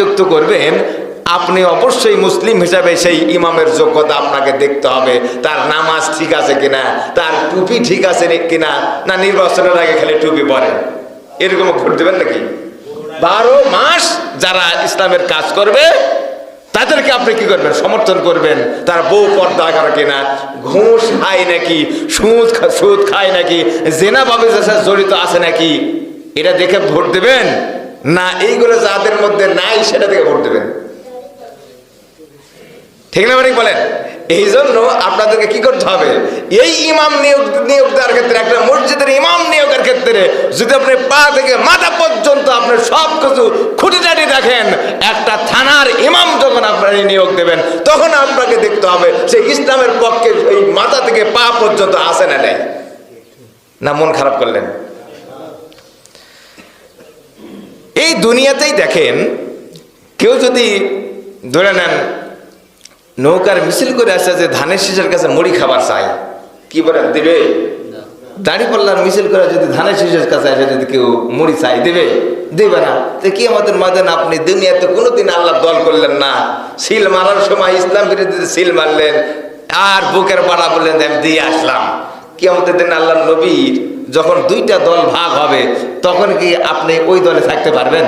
নিযুক্ত করবেন, আপনি অবশ্যই মুসলিম হিসাবে সেই ইমামের যোগ্যতা আপনাকে দেখতে হবে, তার নামাজ ঠিক আছে কিনা, তার টুপি ঠিক আছে কিনা, না নির্বাচনের আগে খালি টুপি পরে, এরকম ভোট দেবেন নাকি? 12 মাস যারা ইসলামের কাজ করবে তাদেরকে আপনি কি করবেন? সমর্থন করবেন। তার বউ পর্দা করে কিনা, ঘুষ খায় নাকি, সুদ খায় নাকি, জেনা ভাবে জড়িত আছে নাকি, এটা দেখে ভোট দেবেন, না এইগুলো যাদের মধ্যে নাই সেটা দেখে ভোট দেবেন? ঠিক না ঠিক বলেন? এই জন্য আপনাদেরকে কি করতে হবে, এই ইমাম নিয়োগ দেওয়ার ক্ষেত্রে, একটা মসজিদের ইমাম নিয়োগের ক্ষেত্রে যদি আপনি পা থেকে মাথা পর্যন্ত আপনি সব কিছু খুঁটিনাটি দেখেন, একটা থানার ইমাম যখন আপনারা নিয়োগ দেবেন তখন আপনাকে দেখতে হবে সে ইসলামের পক্ষে এই মাথা থেকে পা পর্যন্ত আসে না নেই, না মন খারাপ করলেন? এই দুনিয়াতেই দেখেন, কেউ যদি ধরে নেন নৌকার মিছিল করে আসছে যে ধানের শীষের কাছে মুড়ি খাবার চাই, কি বলেন দেবে? দাড়ি পাল্লার মিছিল করে যদি ধানের শীষের কাছে আসে যদি কেউ মুড়ি চাই দেবে? দেবে না। তো কি আমাদের মাদেন আপনি দুনিয়াতে কোনোদিন আল্লাহ দল করলেন না, সিল মারার সময় ইসলাম বিরোধীদের সিল মারলেন আর বুকের পাড়া বললেন আমি দিয়ে আসলাম। কি আমাদের দিন আল্লাহ নবীর যখন 2টা দল ভাগ হবে তখন কি আপনি ওই দলে থাকতে পারবেন?